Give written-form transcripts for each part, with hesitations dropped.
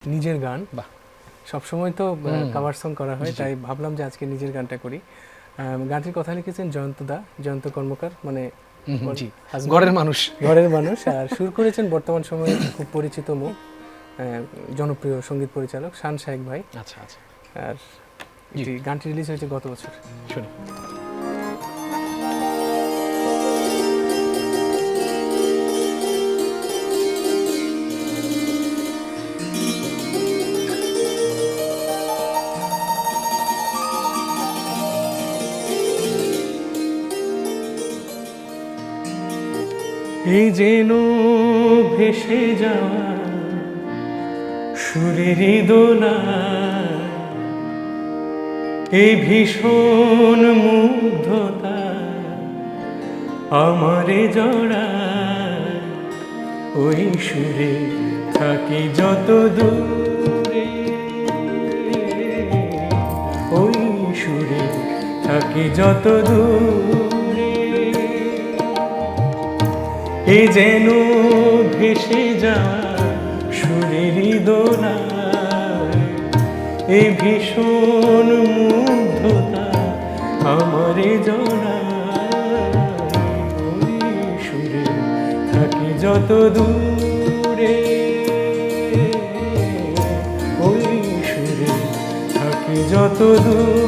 নিজের গান বাহ সবসময় তো কভার সং করা হয়, তাই ভাবলাম যে আজকে নিজের গানটা করি। গানটির কথা লিখেছেন জয়ন্ত কর্মকার, মানে জি husband, ঘরের মানুষ। ঘরের মানুষ। আর সুর করেছেন বর্তমান সময়ে খুব পরিচিত মুখ, জনপ্রিয় সঙ্গীত পরিচালক শান শাহেক ভাই। আচ্ছা আচ্ছা, আর এটি গানটি রিলিজ হয়েছে গত বছর। শুনি। এই যেন ভেসে যাওয়া সুরের দোলায়, এই ভীষণ মুগ্ধতা আমারে জড়ায়, ওই সুরে থাকি যত দূরে, ওই সুরে থাকি যত দূরে। এ যেন ভেসে যাওয়া সুরের দোলায়, এ ভীষণ মুগ্ধতা আমারে জড়ায়, ওই সুরে থাকি যত দূরে, ওই সুরে থাকি যত দূরে।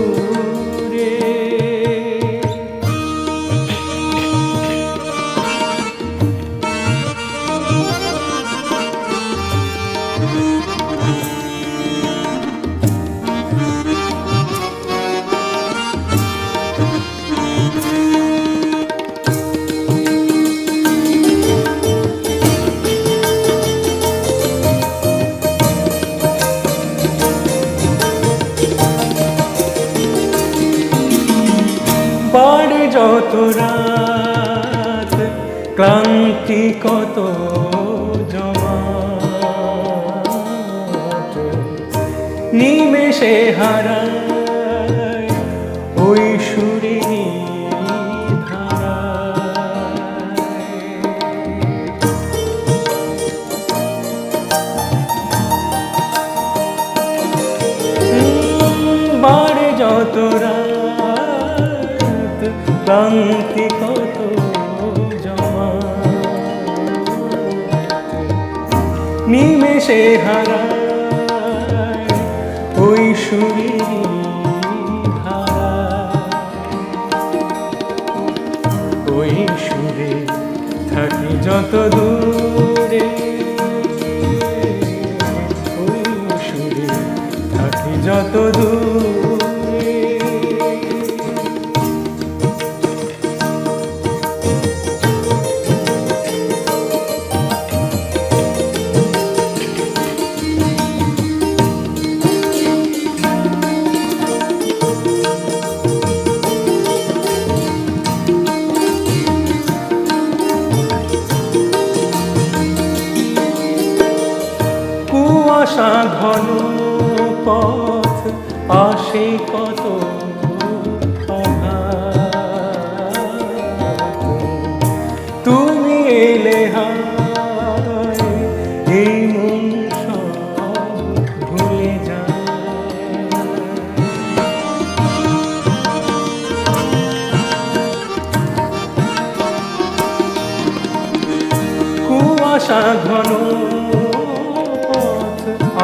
বাড়ে যত রাত, ক্লান্তি কত জমাট, নিমেষে হারায় ওই সুরে বাড়ে যত রাত, ক্লান্তি কত জমা, নিমেষে হারায় ওই সুরে ওই সুরে থাকি যত দূরে, ওই সুরে থাকি যত দূরে। কুয়াশা ঘন পথ আসে কত আঘাত, তুমি এলে হায় এই মন সব ভুলে যায়। কুয়াশা ঘন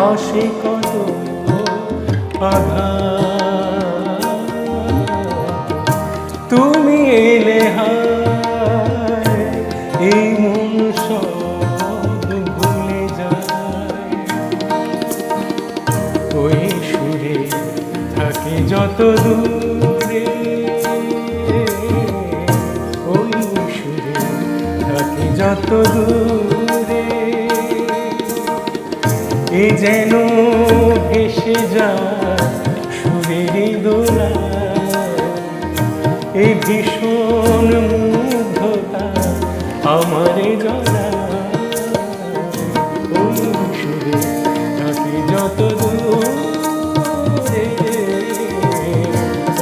আসে কত আঘাত, তুমি এলে হায় এই মন সব ভুলে যায়, ওই সুরে থাকে যত দূরে, ওই সুরে থাকে যত দূরে। এ যেন ভেসে যায় সুরের দোলায়, এই ভীষণ মুগ্ধতা আমারে জড়ায়, ওই সুরে থাকি যত দূরে,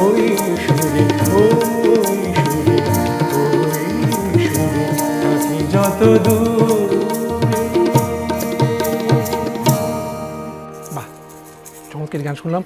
ওই সুরে, ওই সুরে, ওই সুরে থাকি যত দূরে। চমৎকার গান শুনলাম।